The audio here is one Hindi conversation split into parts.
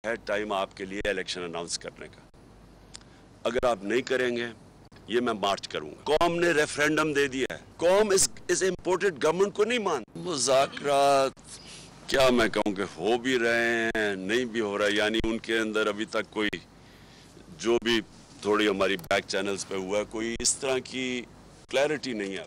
है टाइम आपके लिए इलेक्शन अनाउंस करने का। अगर आप नहीं करेंगे ये मैं मार्च करूंगा। कौम ने रेफरेंडम दे दिया है, कौम इस इम्पोर्टेड गवर्नमेंट को नहीं मानती। मुज़ाकरात क्या मैं कहूँ कि हो भी रहे हैं, नहीं भी हो रहा है, यानी उनके अंदर अभी तक कोई जो भी थोड़ी हमारी बैक चैनल्स पे हुआ कोई इस तरह की क्लैरिटी नहीं है।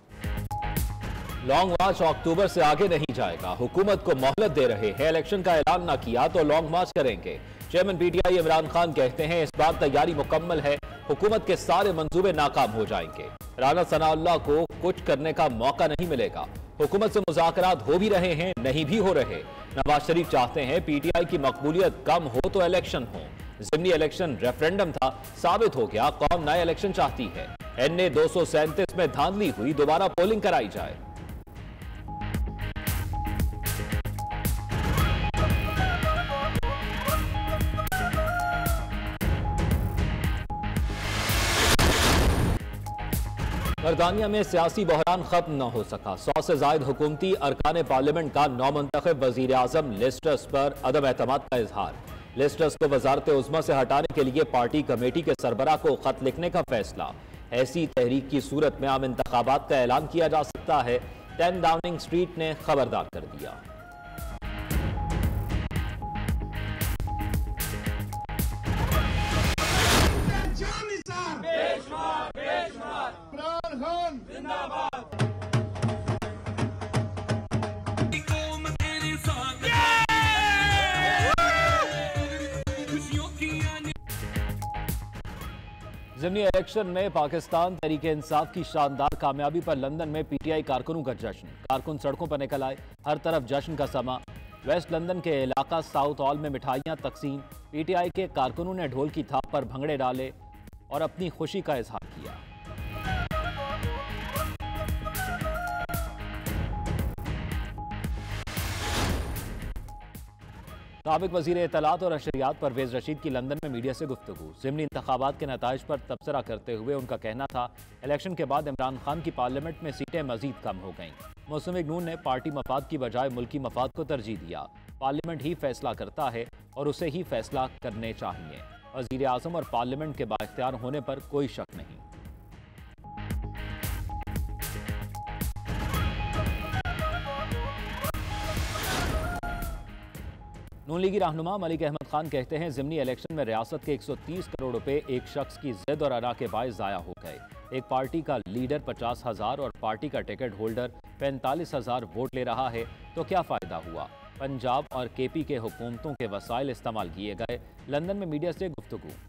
लॉन्ग मार्च अक्टूबर से आगे नहीं जाएगा, हुकूमत को मोहलत दे रहे हैं। इलेक्शन का ऐलान ना किया तो लॉन्ग मार्च करेंगे। चेयरमैन पीटीआई इमरान खान कहते हैं इस बार तैयारी मुकम्मल है, हुकूमत के सारे मंसूबे नाकाम हो जाएंगे। राना सनाउल्लाह को कुछ करने का मौका नहीं मिलेगा। हुकूमत से मुज़ाकरात हो भी रहे हैं, नहीं भी हो रहे। नवाज शरीफ चाहते हैं पीटीआई की मकबूलियत कम हो तो इलेक्शन हो। ज़िमनी इलेक्शन रेफरेंडम था, साबित हो गया कौम नया इलेक्शन चाहती है। एनए 237 में धांधली हुई, दोबारा पोलिंग कराई जाए। बरतानिया में सियासी बहरान खत्म न हो सका। 100 से जायद हुकूमती अरकान पार्लियामेंट का नौमंतखब वजीर आजम लिज ट्रस पर अदम एतमाद का इजहार। लिज ट्रस को वजारत उज़्मा से हटाने के लिए पार्टी कमेटी के सरबराह को खत लिखने का फैसला। ऐसी तहरीक की सूरत में आम इंतखाबात का ऐलान किया जा सकता है, 10 डाउनिंग स्ट्रीट ने खबरदार कर दिया। ज़िमनी इलेक्शन में पाकिस्तान तहरीक इंसाफ की शानदार कामयाबी पर लंदन में पीटीआई कारकुनों का जश्न। कारकुन सड़कों पर निकल आए, हर तरफ जश्न का समा। वेस्ट लंदन के इलाका साउथ हॉल में मिठाइयां तकसीम। पीटीआई के कारकुनों ने ढोल की थाप पर भंगड़े डाले और अपनी खुशी का इजहार किया। साबिक वजीर इत्तलात और नशरियात परवेज रशीद की लंदन में मीडिया से गुफ्तगू। ज़िमनी इंतखाबात के नताइज पर तबसरा करते हुए उनका कहना था इलेक्शन के बाद इमरान खान की पार्लियामेंट में सीटें मजीद कम हो गईं। मौसम नून ने पार्टी मफाद की बजाय मुल्की मफाद को तरजीह दिया। पार्लियामेंट ही फैसला करता है और उसे ही फैसला करने चाहिए। वजीर आजम और पार्लियामेंट के बाइख्तियार होने पर कोई शक नहीं। नून लीगी रहनुमा मलिक अहमद खान कहते हैं ज़िमनी इलेक्शन में रियासत के 130 करोड़ रुपए एक शख्स की जिद और अना के बायस ज़ाया हो गए। एक पार्टी का लीडर 50,000 और पार्टी का टिकट होल्डर 45,000 वोट ले रहा है तो क्या फ़ायदा हुआ। पंजाब और केपी के हुकूमतों के वसाइल इस्तेमाल किए गए। लंदन में मीडिया से गुफ्तगू।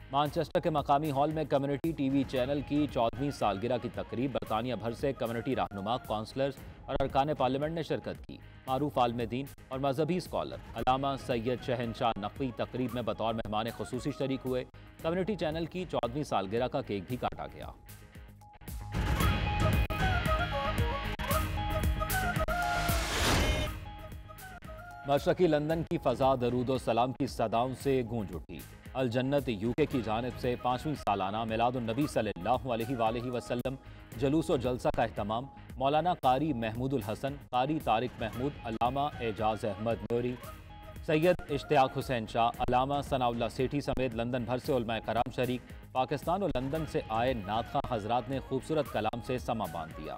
मानचेस्टर के मकामी हॉल में कम्युनिटी टीवी चैनल की 14वीं सालगिरह की तकरीब। बरतानिया भर से कम्युनिटी रहनुमा, काउंसलर्स और अरकान पार्लियामेंट ने शिरकत की। मारूफ आलमदीन और मजहबी स्कॉलर अल्लामा सैयद शहनशाह नकवी तकरीब में बतौर मेहमान खुसूसी शरीक हुए। कम्युनिटी चैनल की 14वीं सालगिरह का केक भी काटा गया। मशरकी लंदन की फजा दरूदो सलाम की सदाओं से गूंज उठी। अल जन्नत यूके की जानिब से 5वीं सालाना मिलादुन्नबी सल्लल्लाहु अलैहि वसल्लम जलूस व जलसा का एहतमाम। मौलाना कारी महमूदुल हसन, कारी तारिक महमूद, अल्लामा एजाज अहमद नूरी, सैयद इश्तियाक हुसैन शाह, अल्लामा सनाउल्लाह सेठी समेत लंदन भर से उलमाए कराम शरीक। पाकिस्तान और लंदन से आए नातखा हजरात ने खूबसूरत कलाम से समा बांध दिया।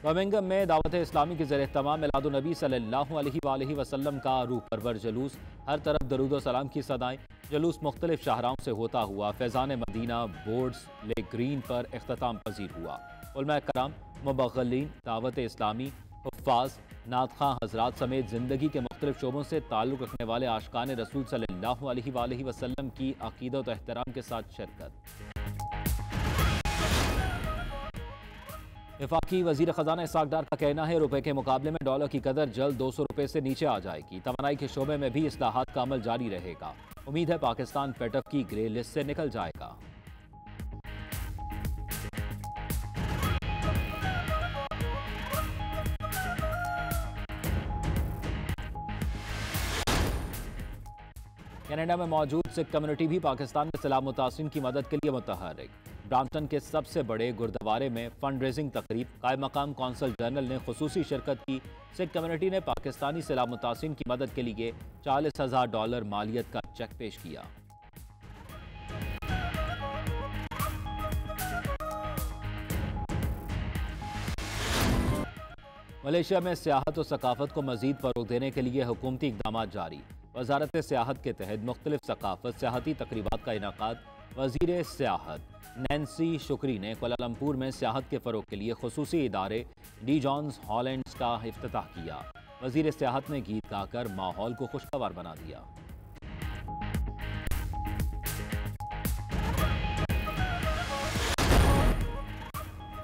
बर्मिंघम में दावत इस्लामी के ज़रिए तमाम मिलादुन्नबी सल्लल्लाहु अलैहि वसल्लम का रूह परवर जलूस। हर तरफ दरूद व सलाम की सदाएं। जलूस मुख्तलिफ शाहराओं से होता हुआ फैज़ान मदीना बोर्ड्स ले ग्रीन पर इख्तिताम पजीर हुआ। उलमा कराम, मुबग्गलीन, दावत इस्लामी, हुफ्फाज, नातखा हजरात समेत ज़िंदगी के मुख्तलिफ शोबों से ताल्लुक़ रखने वाले आशिकान रसूल सल्लल्लाहु अलैहि वसल्लम की अक़ीदत व एहतराम के साथ शिरकत। वफाकी वज़ीर ख़ज़ाना इसहाक़ डार का कहना है रुपए के मुकाबले में डॉलर की कदर जल्द 200 रुपए से नीचे आ जाएगी। तवानाई के शोबे में भी इस्लाहात का अमल जारी रहेगा। उम्मीद है पाकिस्तान पेटफ की ग्रे लिस्ट से निकल जाएगा। कनाडा में मौजूद सिख कम्युनिटी भी पाकिस्तान में सैलाब मुतासिरीन की मदद के लिए मुतहर्रिक। ब्राम्पटन के सबसे बड़े गुरुद्वारे में फंड रेजिंग तकरीब, कायम मकाम कौंसल जनरल ने खुसूसी शिरकत की। सिख कम्युनिटी ने पाकिस्तानी सैलाब मुतासिरीन की मदद के लिए $40,000 मालियत का चेक पेश किया। मलेशिया में सियाहत और सकाफत को मजीद फरोग देने के लिए हुकूमती इकदाम जारी। वजारत सियाहत के तहत मुख्तलिफ सकाफत सियाहती तकरीबात का इनाकाद। वजीर सियाहत नैन्सी शुक्री ने कुआलालंपुर में सियाहत के फ़रोग के लिए खुसूसी इदारे डी जॉन्स हॉलैंड्स का इफ्तिताह किया। वजीर सियाहत ने गीत गाकर माहौल को खुशगवार बना दिया।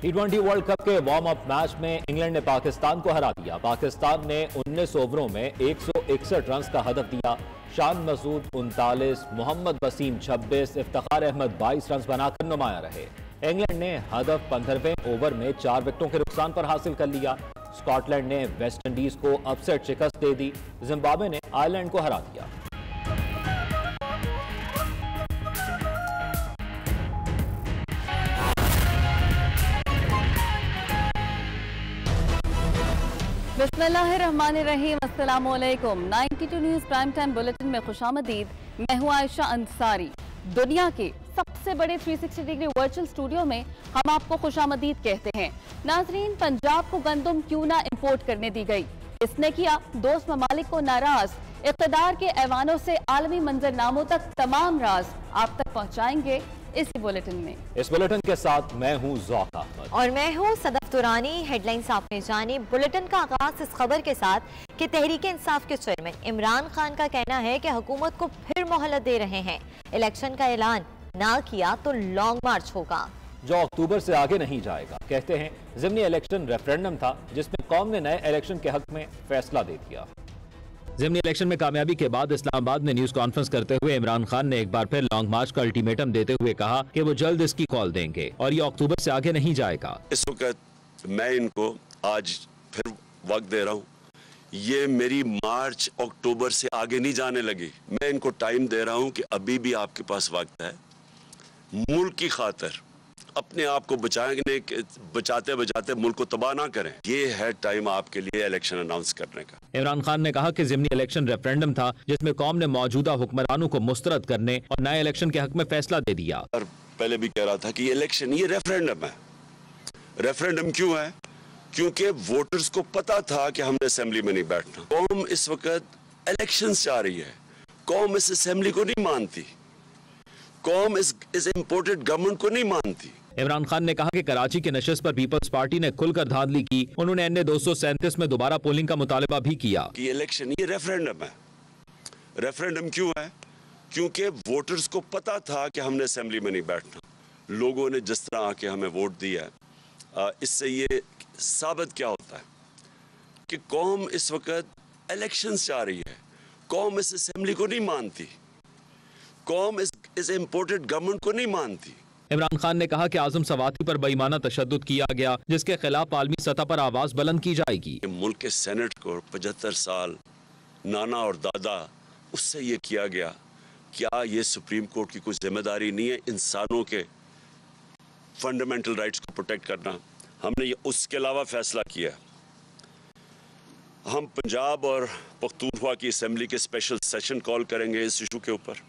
T20 वर्ल्ड कप के वार्म अप मैच में इंग्लैंड ने पाकिस्तान को हरा दिया। पाकिस्तान ने 19 ओवरों में 161 रन का हदफ दिया। शान मसूद 39, मोहम्मद वसीम 26, इफ्तिखार अहमद 22 रन बनाकर नुमाया रहे। इंग्लैंड ने हदफ 15वें ओवर में 4 विकेटों के नुकसान पर हासिल कर लिया। स्कॉटलैंड ने वेस्ट इंडीज को अपसेट शिकस्त दे दी। जिम्बाब्वे ने आयरलैंड को हरा दिया। बिस्मिल्लाहिर्रहमानिर्रहीम, अस्सलाम वालेकुम। 92 न्यूज़ प्राइम टाइम बुलेटिन में खुशामदीद। मैं हूं आयशा अंसारी। दुनिया के सबसे बड़े 360 डिग्री वर्चुअल स्टूडियो में हम आपको खुशामदीद कहते हैं। नाजरीन, पंजाब को गंदम क्यों ना इंपोर्ट करने दी गई, इसने किया दोस्त ममालिक को नाराज। इक़्तिदार के ऐवानों से आलमी मंजरनामों तक तमाम राज आप तक पहुँचाएंगे इसी बुलेटिन में। इस बुलेटिन के साथ मैं हूँ ज़ौक़ अहमद और मैं हूँ सदफ दुरानी। हेडलाइंस आपने जानी। बुलेटिन का आगाज इस खबर के साथ कि तहरीक इंसाफ के चेयरमैन इमरान खान का कहना है कि हुकूमत को फिर मोहलत दे रहे हैं। इलेक्शन का ऐलान ना किया तो लॉन्ग मार्च होगा जो अक्टूबर से आगे नहीं जाएगा। कहते हैं ज़िमनी इलेक्शन रेफरेंडम था जिसमें कौम ने नए इलेक्शन के हक में फैसला दे दिया। ज़िमनी इलेक्शन में कामयाबी के बाद इस्लामाबाद में न्यूज कॉन्फ्रेंस करते हुए इमरान खान ने एक बार फिर लॉन्ग मार्च का अल्टीमेटम देते हुए कहा कि वो जल्द इसकी कॉल देंगे और ये अक्टूबर से आगे नहीं जाएगा। इस वक्त मैं इनको आज फिर वक्त दे रहा हूँ, ये मेरी मार्च अक्टूबर से आगे नहीं जाने लगी। मैं इनको टाइम दे रहा हूँ कि अभी भी आपके पास वक्त है। मुल्क की खातिर अपने आप को बचाते बचाते मुल्क को तबाह ना करें। ये है टाइम आपके लिए इलेक्शन अनाउंस करने का। इमरान खान ने कहा कि ज़िमनी इलेक्शन रेफरेंडम था जिसमें कौम ने मौजूदा हुक्मरानों को मुस्तरद करने और नए इलेक्शन के हक में फैसला दे दिया। और पहले भी कह रहा था कि इलेक्शन ये रेफरेंडम है। रेफरेंडम क्यों है? क्योंकि वोटर्स को पता था कि हमने असेंबली में नहीं बैठना। कौम इस वक्त इलेक्शन से आ रही है। कौम इस असेंबली को नहीं मानती। कौम इस इम्पोर्टेड गवर्नमेंट को नहीं मानती। इमरान खान ने कहा कि कराची के नशस्त पर पीपल्स पार्टी ने खुलकर धांधली की। उन्होंने अन्य 237 में दोबारा पोलिंग का मुतालबा भी किया। कि इलेक्शन ये रेफरेंडम है। रेफरेंडम क्यों है? क्योंकि वोटर्स को पता था कि हमने असेंबली में नहीं बैठना। लोगों ने जिस तरह आके हमें वोट दिया है, इससे ये साबित क्या होता है कि कौम इस वक्त इलेक्शन से आ रही है। कौम इस असेंबली को नहीं मानती। कौम इस इम्पोर्टेड गवर्नमेंट को नहीं मानती। इमरान खान ने कहा कि आजम सवाती पर बेईमाना तशद्दुद किया गया जिसके खिलाफ आलमी सतह पर आवाज बुलंद की जाएगी। मुल्क के सेनेट को 75 साल नाना और दादा उससे ये किया गया। क्या ये सुप्रीम कोर्ट की कोई जिम्मेदारी नहीं है इंसानों के फंडामेंटल राइट्स को प्रोटेक्ट करना? हमने ये उसके अलावा फैसला किया। हम पंजाब और पख्तूनख्वा की असेंबली के स्पेशल सेशन कॉल करेंगे इस इशू के ऊपर।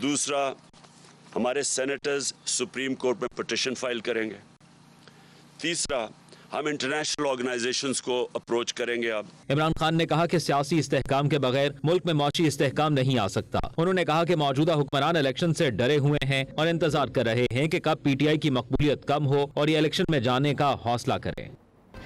दूसरा, हमारे सेनेटर्स सुप्रीम कोर्ट में पिटीशन फाइल करेंगे। तीसरा, हम इंटरनेशनल ऑर्गेनाइजेशंस को अप्रोच करेंगे। अब इमरान खान ने कहा कि सियासी इस्तेहकाम के बगैर मुल्क में मौशी इस्तेहकाम नहीं आ सकता। उन्होंने कहा कि मौजूदा हुक्मरान इलेक्शन से डरे हुए हैं और इंतजार कर रहे हैं कि कब PTI की मकबूलियत कम हो और ये इलेक्शन में जाने का हौसला करें।